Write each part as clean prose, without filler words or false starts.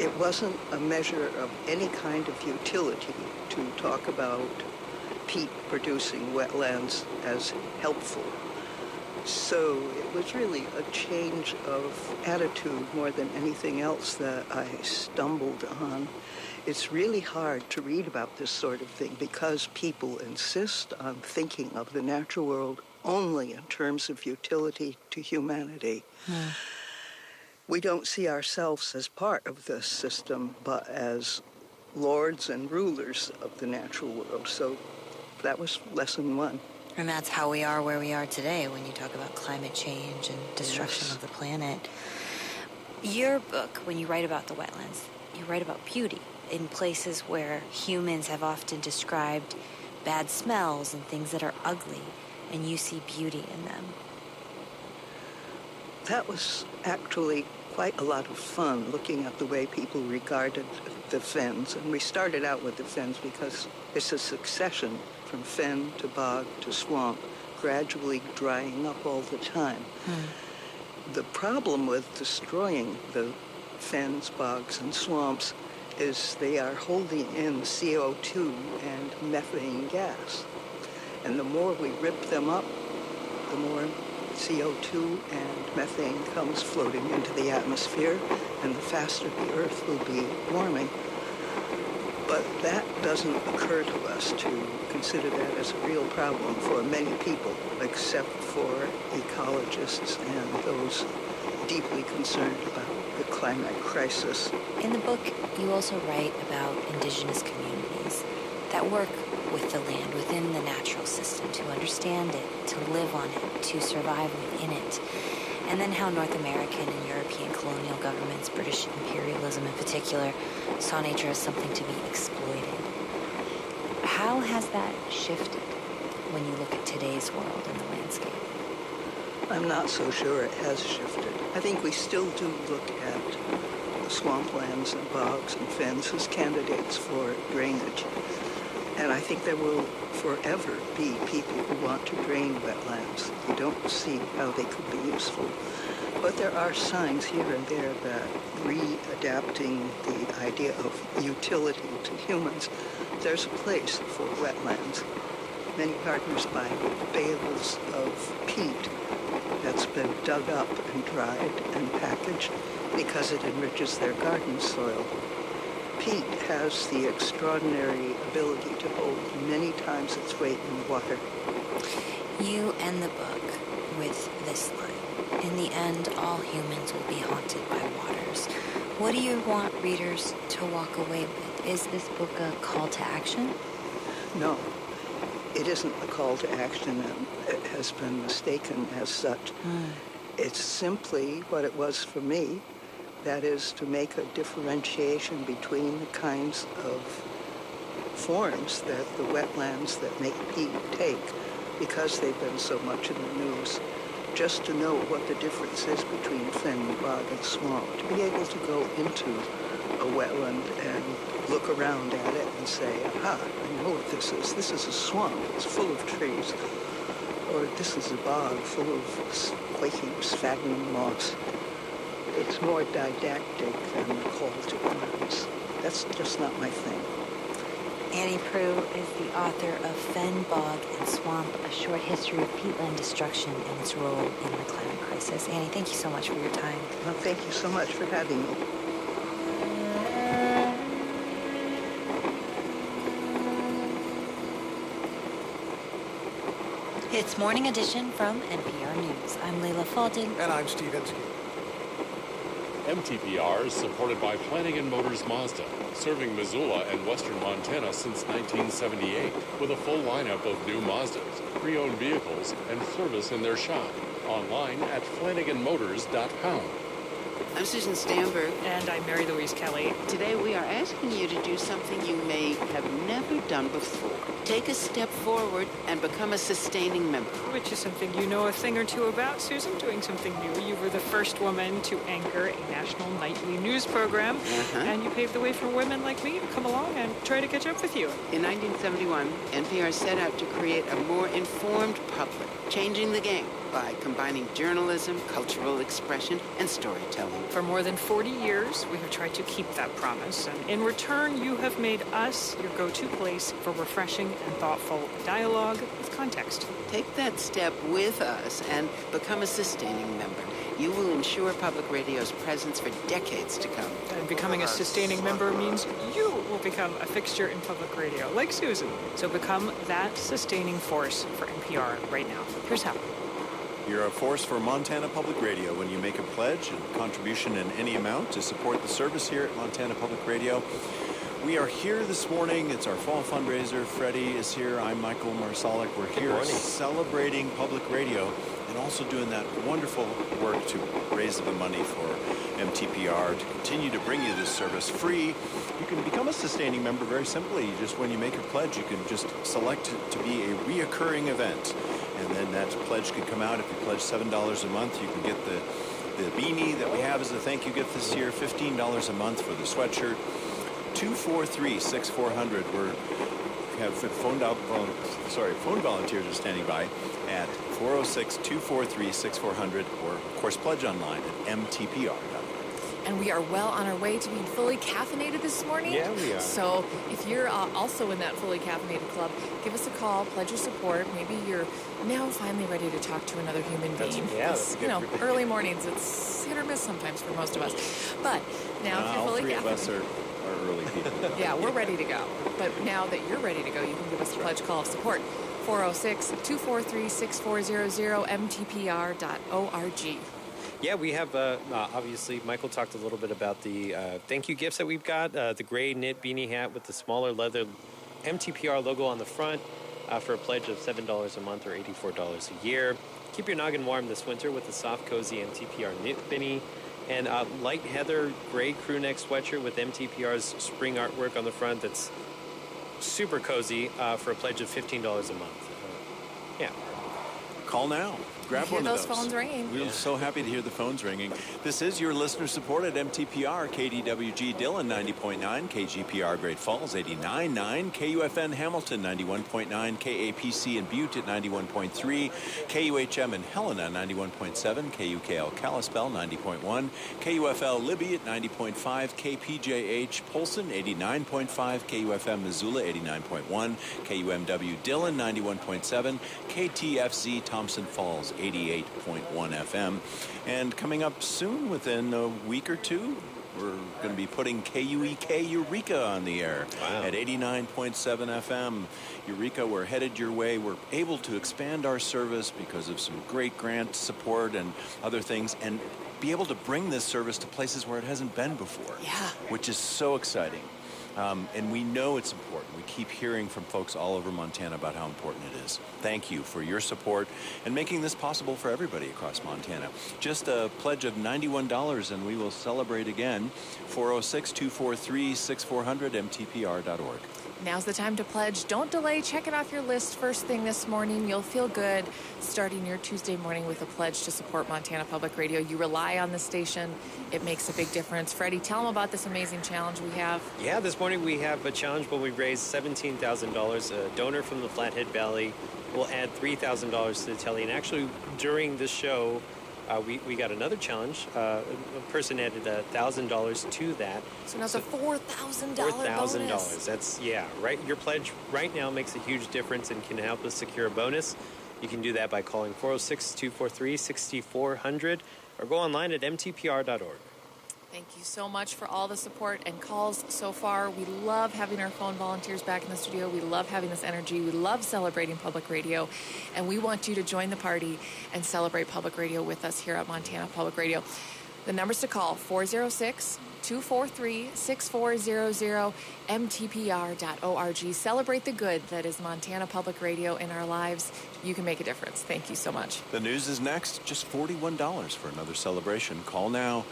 it wasn't a measure of any kind of utility to talk about peat producing wetlands as helpful. So it was really a change of attitude more than anything else that I stumbled on. It's really hard to read about this sort of thing because people insist on thinking of the natural world only in terms of utility to humanity. We don't see ourselves as part of this system, but as lords and rulers of the natural world. So that was lesson one. And that's how we are where we are today when you talk about climate change and destruction of the planet. Your book, when you write about the wetlands, you write about beauty in places where humans have often described bad smells and things that are ugly, and you see beauty in them. That was actually quite a lot of fun, looking at the way people regarded the fens. And we started out with the fens because it's a succession from fen to bog to swamp, gradually drying up all the time. The problem with destroying the fens, bogs, and swamps is they are holding in CO2 and methane gas. And the more we rip them up, the more CO2 and methane comes floating into the atmosphere, and the faster the Earth will be warming. But that doesn't occur to us to consider that as a real problem for many people, except for ecologists and those deeply concerned about the climate crisis. In the book, you also write about indigenous communities that work with the land within the natural system to understand it, to live on it, to survive within it. And then how North American and European colonial governments, British imperialism in particular, saw nature as something to be exploited. How has that shifted when you look at today's world and the landscape? I'm not so sure it has shifted. I think we still do look at swamplands and bogs and fens as candidates for drainage. And I think there will forever be people who want to drain wetlands. You don't see how they could be useful. But there are signs here and there that readapting the idea of utility to humans, there's a place for wetlands. Many gardeners buy bales of peat that's been dug up and dried and packaged because it enriches their garden soil. Peat has the extraordinary ability to hold many times its weight in water. You end the book with this line: in the end, all humans will be haunted by waters. What do you want readers to walk away with? Is this book a call to action? No, it isn't a call to action, and it has been mistaken as such. It's simply what it was for me. That is, to make a differentiation between the kinds of forms that the wetlands that make peat take, because they've been so much in the news, just to know what the difference is between fen, bog, and swamp, to be able to go into a wetland and look around at it and say, aha, I know what this is. This is a swamp. It's full of trees. Or this is a bog full of quaking, sphagnum moss. It's more didactic than a call to arms. That's just not my thing. Annie Proulx is the author of Fen, Bog, and Swamp, A Short History of Peatland Destruction and Its Role in the Climate Crisis. Annie, thank you so much for your time. Well, thank you so much for having me. It's Morning Edition from NPR News. I'm Leila Fadel. And I'm Steve Inskeep. MTPR is supported by Flanagan Motors Mazda, serving Missoula and western Montana since 1978, with a full lineup of new Mazdas, pre-owned vehicles, and service in their shop. Online at FlanaganMotors.com. I'm Susan Stamberg. And I'm Mary Louise Kelly. Today we are asking you to do something you may have never done before. Take a step forward and become a sustaining member. Which is something you know a thing or two about, Susan, doing something new. You were the first woman to anchor a national nightly news program, and you paved the way for women like me to come along and try to catch up with you. In 1971, NPR set out to create a more informed public, changing the game by combining journalism, cultural expression, and storytelling. For more than 40 years, we have tried to keep that promise, and in return, you have made us your go-to place for refreshing and thoughtful dialogue with context. Take that step with us and become a sustaining member. You will ensure public radio's presence for decades to come. And becoming a sustaining member means you will become a fixture in public radio, like Susan. So become that sustaining force for NPR right now. Here's how. You're a force for Montana Public Radio when you make a pledge and contribution in any amount to support the service here at Montana Public Radio. We are here this morning. It's our fall fundraiser. Freddie is here. I'm Michael Marsalik. We're here celebrating public radio and also doing that wonderful work to raise the money for MTPR to continue to bring you this service free. You can become a sustaining member very simply. Just when you make a pledge, you can just select to be a reoccurring event. And then that pledge could come out. If you pledge $7 a month, you can get the beanie that we have as a thank you gift this year, $15 a month for the sweatshirt. 243-6400. We have phone volunteers are standing by at 406-243-6400, or of course pledge online at mtpr.org. And we are well on our way to being fully caffeinated this morning. Yeah, we are. So if you're also in that fully caffeinated club, give us a call, pledge your support. Maybe you're now finally ready to talk to another human being. That's You know, early mornings, it's hit or miss sometimes for most of us. But now if you're fully all three of us caffeinated, are early people. yeah, we're ready to go. But now that you're ready to go, you can give us a pledge call of support. 406-243-6400, mtpr.org. Yeah, we have, obviously, Michael talked a little bit about the thank you gifts that we've got. The gray knit beanie hat with the smaller leather MTPR logo on the front for a pledge of $7 a month or $84 a year. Keep your noggin warm this winter with the soft, cozy MTPR knit beanie. And light heather gray crew neck sweatshirt with MTPR's spring artwork on the front that's super cozy for a pledge of $15 a month. Yeah. Call now. Grab Hear one of those those. phones ringing. We're so happy to hear the phones ringing. This is your listener-supported MTPR, KDWG Dillon 90.9, KGPR Great Falls 89.9, KUFN Hamilton 91.9, KAPC in Butte at 91.3, KUHM in Helena 91.7, KUKL Kalispell 90.1, KUFL Libby at 90.5, KPJH Polson 89.5, KUFM Missoula 89.1, KUMW Dillon 91.7, KTFZ Thompson Falls 88.1 FM. And coming up soon, within a week or two, we're going to be putting KUEK Eureka on the air at 89.7 FM. Eureka, we're headed your way. We're able to expand our service because of some great grant support and other things, and be able to bring this service to places where it hasn't been before, which is so exciting. And we know it's important. We keep hearing from folks all over Montana about how important it is. Thank you for your support and making this possible for everybody across Montana. Just a pledge of $91 and we will celebrate again. 406-243-6400, mtpr.org. Now's the time to pledge. Don't delay. Check it off your list first thing this morning. You'll feel good starting your Tuesday morning with a pledge to support Montana Public Radio. You rely on the station. It makes a big difference. Freddie, tell them about this amazing challenge we have. Yeah, this morning we have a challenge where we raised $17,000. A donor from the Flathead Valley will add $3,000 to the tally. And actually, during the show, we got another challenge. A person added $1,000 to that. So now it's a $4,000 $4,000. bonus. That's, right. Your pledge right now makes a huge difference and can help us secure a bonus. You can do that by calling 406-243-6400 or go online at mtpr.org. Thank you so much for all the support and calls so far. We love having our phone volunteers back in the studio. We love having this energy. We love celebrating public radio. And we want you to join the party and celebrate public radio with us here at Montana Public Radio. The numbers to call, 406-243-6400, mtpr.org. Celebrate the good that is Montana Public Radio in our lives. You can make a difference. Thank you so much. The news is next. Just $41 for another celebration. Call now.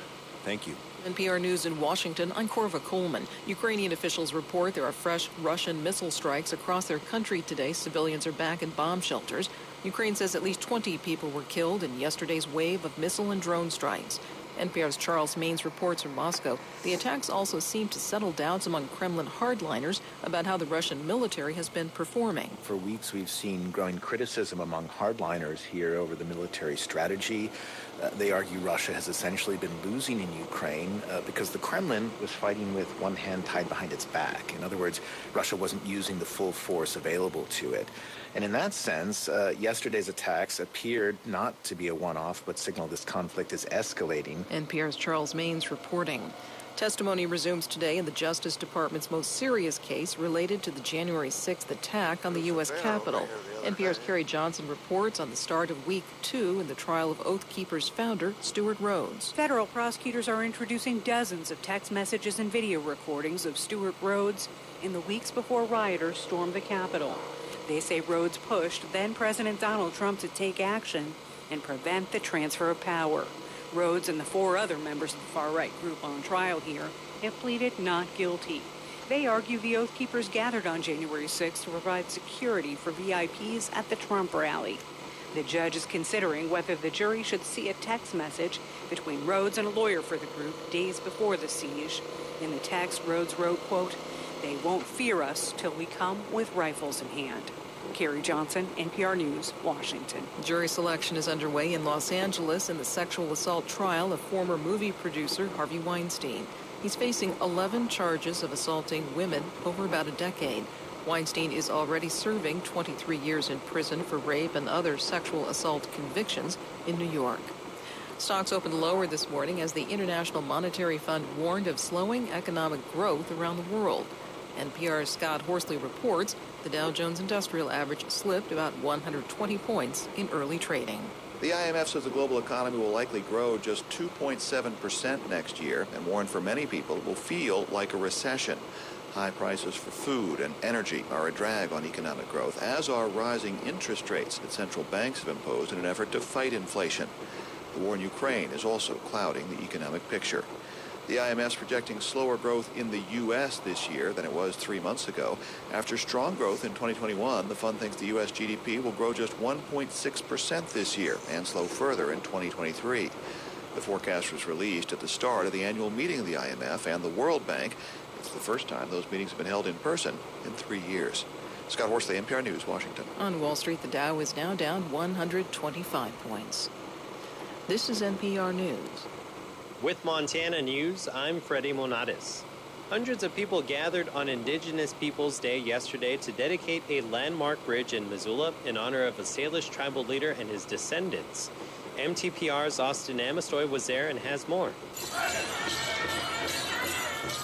Thank you. NPR News in Washington, I'm Korva Coleman. Ukrainian officials report there are fresh Russian missile strikes across their country today. Civilians are back in bomb shelters. Ukraine says at least 20 people were killed in yesterday's wave of missile and drone strikes. NPR's Charles Maines reports from Moscow. The attacks also seem to settle doubts among Kremlin hardliners about how the Russian military has been performing. For weeks, we've seen growing criticism among hardliners here over the military strategy. They argue Russia has essentially been losing in Ukraine because the Kremlin was fighting with one hand tied behind its back. In other words, Russia wasn't using the full force available to it. And in that sense, yesterday's attacks appeared not to be a one-off, but signal this conflict is escalating. NPR's Charles Maines reporting. Testimony resumes today in the Justice Department's most serious case related to the January 6th attack on the U.S. Capitol. NPR's Kerry Johnson reports on the start of Week 2 in the trial of Oath Keepers founder Stewart Rhodes. Federal prosecutors are introducing dozens of text messages and video recordings of Stewart Rhodes in the weeks before rioters stormed the Capitol. They say Rhodes pushed then-President Donald Trump to take action and prevent the transfer of power. Rhodes and the 4 other members of the far-right group on trial here have pleaded not guilty. They argue the Oath Keepers gathered on January 6th to provide security for VIPs at the Trump rally. The judge is considering whether the jury should see a text message between Rhodes and a lawyer for the group days before the siege. In the text, Rhodes wrote, quote, "They won't fear us till we come with rifles in hand." Kerry Johnson, NPR News, Washington. Jury selection is underway in Los Angeles in the sexual assault trial of former movie producer Harvey Weinstein. He's facing 11 charges of assaulting women over about a decade. Weinstein is already serving 23 years in prison for rape and other sexual assault convictions in New York. Stocks opened lower this morning as the International Monetary Fund warned of slowing economic growth around the world. NPR's Scott Horsley reports the Dow Jones Industrial Average slipped about 120 points in early trading. The IMF says the global economy will likely grow just 2.7% next year and warned for many people it will feel like a recession. High prices for food and energy are a drag on economic growth, as are rising interest rates that central banks have imposed in an effort to fight inflation. The war in Ukraine is also clouding the economic picture. The IMF is projecting slower growth in the U.S. this year than it was 3 months ago. After strong growth in 2021, the fund thinks the U.S. GDP will grow just 1.6% this year and slow further in 2023. The forecast was released at the start of the annual meeting of the IMF and the World Bank. It's the first time those meetings have been held in person in 3 years. Scott Horsley, NPR News, Washington. On Wall Street, the Dow is now down 125 points. This is NPR News. With Montana News, I'm Freddie Monatis. Hundreds of people gathered on Indigenous Peoples Day yesterday to dedicate a landmark bridge in Missoula in honor of a Salish tribal leader and his descendants. MTPR's Austin Amestoy was there and has more.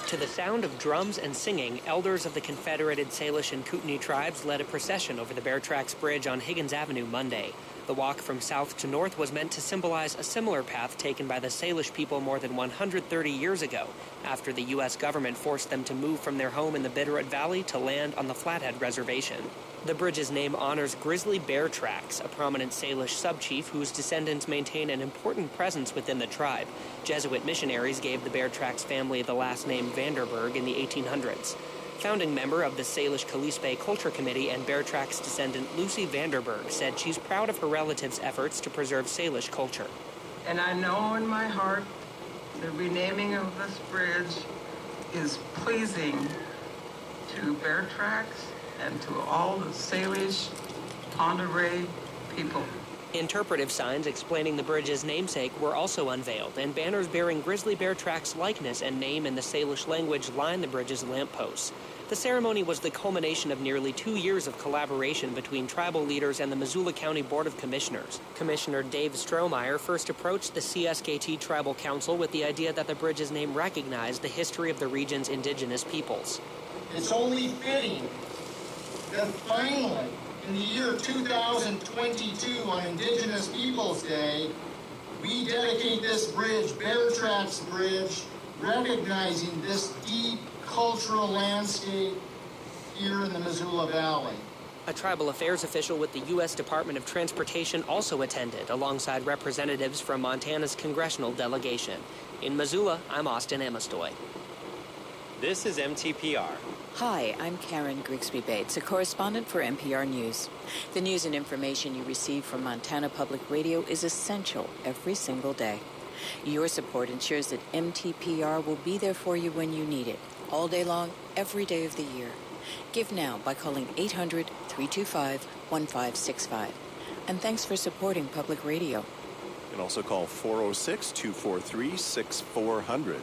To the sound of drums and singing, elders of the Confederated Salish and Kootenai tribes led a procession over the Bear Tracks Bridge on Higgins Avenue Monday. The walk from south to north was meant to symbolize a similar path taken by the Salish people more than 130 years ago, after the U.S. government forced them to move from their home in the Bitterroot Valley to land on the Flathead Reservation. The bridge's name honors Grizzly Bear Tracks, a prominent Salish sub-chief whose descendants maintain an important presence within the tribe. Jesuit missionaries gave the Bear Tracks family the last name Vanderburg in the 1800s. Founding member of the Salish Kalispé Culture Committee and Bear Tracks descendant Lucy Vanderburg said she's proud of her relatives' efforts to preserve Salish culture. And I know in my heart the renaming of this bridge is pleasing to Bear Tracks and to all the Salish Pend Oreille people. Interpretive signs explaining the bridge's namesake were also unveiled, and banners bearing Grizzly Bear Tracks' likeness and name in the Salish language line the bridge's lampposts. The ceremony was the culmination of nearly 2 years of collaboration between tribal leaders and the Missoula County Board of Commissioners. Commissioner Dave Strohmeyer first approached the CSKT Tribal Council with the idea that the bridge's name recognized the history of the region's indigenous peoples. It's only fitting that finally, in the year 2022, on Indigenous Peoples Day, we dedicate this bridge, Bear Tracks Bridge, recognizing this deep cultural landscape here in the Missoula Valley. A tribal affairs official with the U.S. Department of Transportation also attended, alongside representatives from Montana's congressional delegation. In Missoula, I'm Austin Amestoy. This is MTPR. Hi, I'm Karen Grigsby Bates, a correspondent for NPR News. The news and information you receive from Montana Public Radio is essential every single day. Your support ensures that MTPR will be there for you when you need it, all day long, every day of the year. Give now by calling 800-325-1565. And thanks for supporting public radio. You can also call 406-243-6400.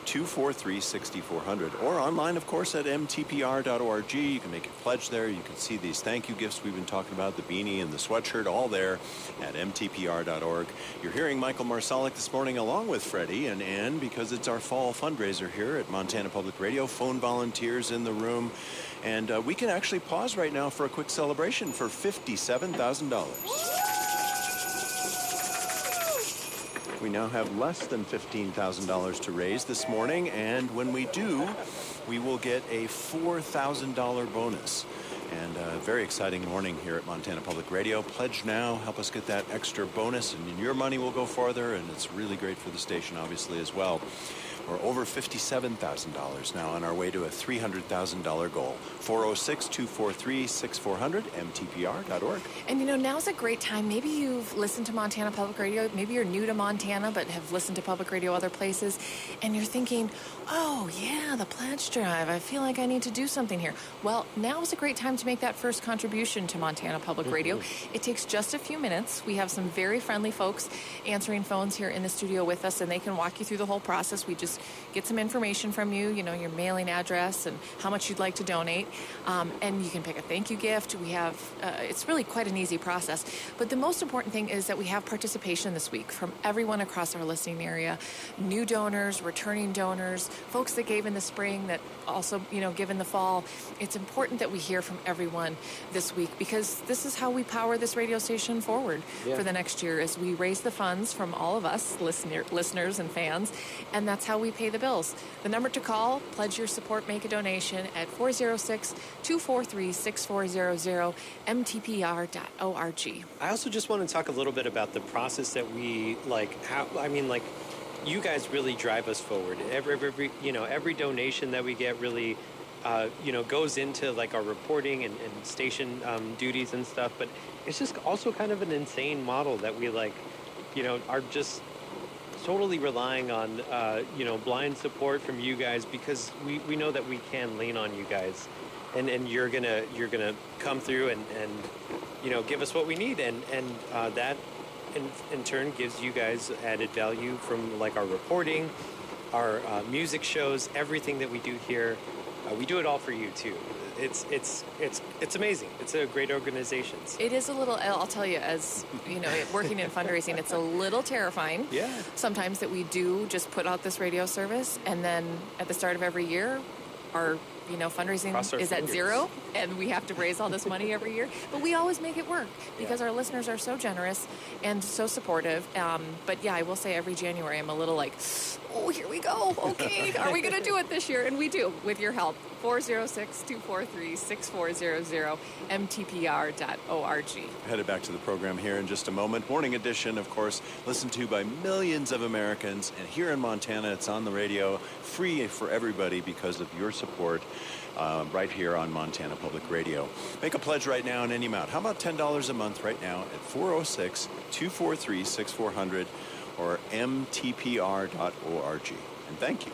243-6400, or online, of course, at mtpr.org. You can make a pledge there. You can see these thank you gifts we've been talking about, the beanie and the sweatshirt, all there at mtpr.org. You're hearing Michael Marsalic this morning along with Freddie and Ann because it's our fall fundraiser here at Montana Public Radio. Phone volunteers in the room. And we can actually pause right now for a quick celebration for $57,000. We now have less than $15,000 to raise this morning, and when we do, we will get a $4,000 bonus. And a very exciting morning here at Montana Public Radio. Pledge now, help us get that extra bonus, and your money will go farther, and it's really great for the station, obviously, as well. We're over $57,000 now on our way to a $300,000 goal. 406-243-6400, mtpr.org. And now's a great time. Maybe you've listened to Montana Public Radio. Maybe you're new to Montana but have listened to public radio other places. And you're thinking, oh, yeah, the pledge drive. I feel like I need to do something here. Well, now is a great time to make that first contribution to Montana Public Radio. It takes just a few minutes. We have some very friendly folks answering phones here in the studio with us, and they can walk you through the whole process. We just get some information from you, your mailing address and how much you'd like to donate. And you can pick a thank you gift. We have, it's really quite an easy process. But the most important thing is that we have participation this week from everyone across our listening area. New donors, returning donors, folks that gave in the spring that also, give in the fall. It's important that we hear from everyone this week because this is how we power this radio station forward for the next year as we raise the funds from all of us, listeners and fans, and that's how we pay the bills. The number to call, pledge your support, make a donation at 406-243-6400, mtpr.org. I also just want to talk a little bit about the process that we you guys really drive us forward. Every donation that we get really, goes into our reporting and station duties and stuff. But it's just also kind of an insane model that we are just totally relying on, blind support from you guys because we know that we can lean on you guys, and you're gonna come through and give us what we need, and that in turn gives you guys added value from our reporting, our music shows, everything that we do here. We do it all for you too. It's amazing. It's a great organization. It is a little, I'll tell you, as working in fundraising, it's a little terrifying. Yeah. Sometimes that we do just put out this radio service, and then at the start of every year, our fundraising is at zero, and we have to raise all this money every year. But we always make it work because our listeners are so generous and so supportive. But yeah, I will say every January I'm a little like, oh, here we go. Okay, are we going to do it this year? And we do, with your help. 406-243-6400, mtpr.org. Headed back to the program here in just a moment. Morning edition, of course, listened to by millions of Americans. And here in Montana, it's on the radio, free for everybody because of your support right here on Montana Public Radio. Make a pledge right now in any amount. How about $10 a month right now at 406-243-6400 or mtpr.org. And thank you.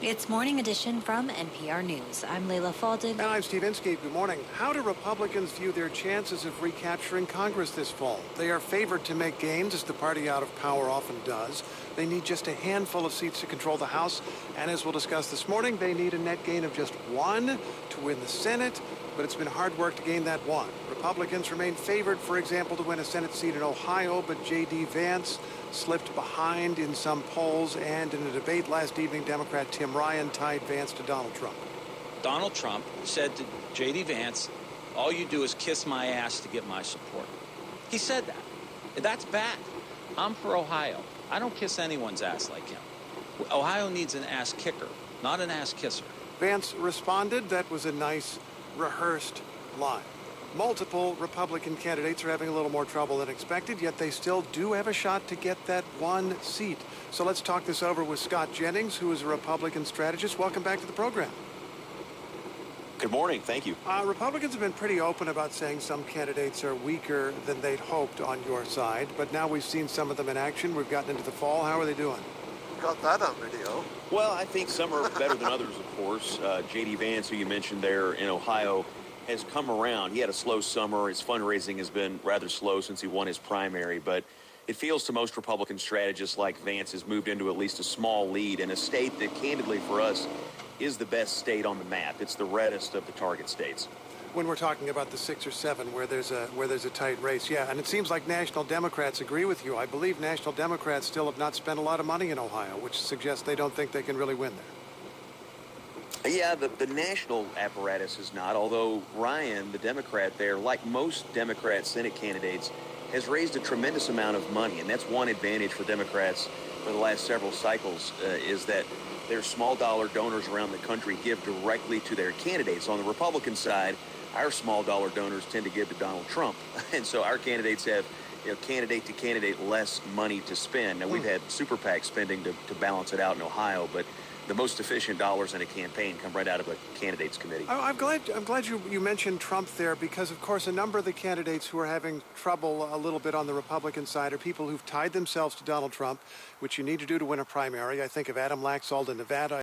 It's Morning Edition from NPR News. I'm Leila Faldin. And I'm Steve Inskeep. Good morning. How do Republicans view their chances of recapturing Congress this fall? They are favored to make gains, as the party out of power often does. They need just a handful of seats to control the House. And as we'll discuss this morning, they need a net gain of just one to win the Senate. But it's been hard work to gain that one. Republicans remain favored, for example, to win a Senate seat in Ohio, but J.D. Vance slipped behind in some polls, and in a debate last evening, Democrat Tim Ryan tied Vance to Donald Trump. Donald Trump said to J.D. Vance, all you do is kiss my ass to get my support. He said that. That's bad. I'm for Ohio. I don't kiss anyone's ass like him. Ohio needs an ass kicker, not an ass kisser. Vance responded. That was a nice, rehearsed line. Multiple Republican candidates are having a little more trouble than expected, yet they still do have a shot to get that one seat. So let's talk this over with Scott Jennings, who is a Republican strategist. Welcome back to the program. Good morning. Thank you. Republicans have been pretty open about saying some candidates are weaker than they'd hoped on your side, but now we've seen some of them in action. We've gotten into the fall. How are they doing? Got that on video. Well, I think some are better than others, of course. J.D. Vance, who you mentioned there in Ohio, has come around. He had a slow summer. His fundraising has been rather slow since he won his primary, but it feels to most Republican strategists like Vance has moved into at least a small lead in a state that, candidly for us, is the best state on the map. It's the reddest of the target states. When we're talking about the 6 or 7 where there's a tight race, yeah, and it seems like National Democrats agree with you. I believe National Democrats still have not spent a lot of money in Ohio, which suggests they don't think they can really win there. Yeah, the national apparatus is not, although Ryan, the Democrat there, like most Democrat Senate candidates, has raised a tremendous amount of money, and that's one advantage for Democrats for the last several cycles, is that their small dollar donors around the country give directly to their candidates. On the Republican side, our small dollar donors tend to give to Donald Trump. And so our candidates have, candidate to candidate less money to spend. Now, we've had super PAC spending to balance it out in Ohio, but the most efficient dollars in a campaign come right out of a candidates committee. I'm glad you mentioned Trump there, because, of course, a number of the candidates who are having trouble a little bit on the Republican side are people who've tied themselves to Donald Trump, which you need to do to win a primary. I think of Adam Laxalt in Nevada.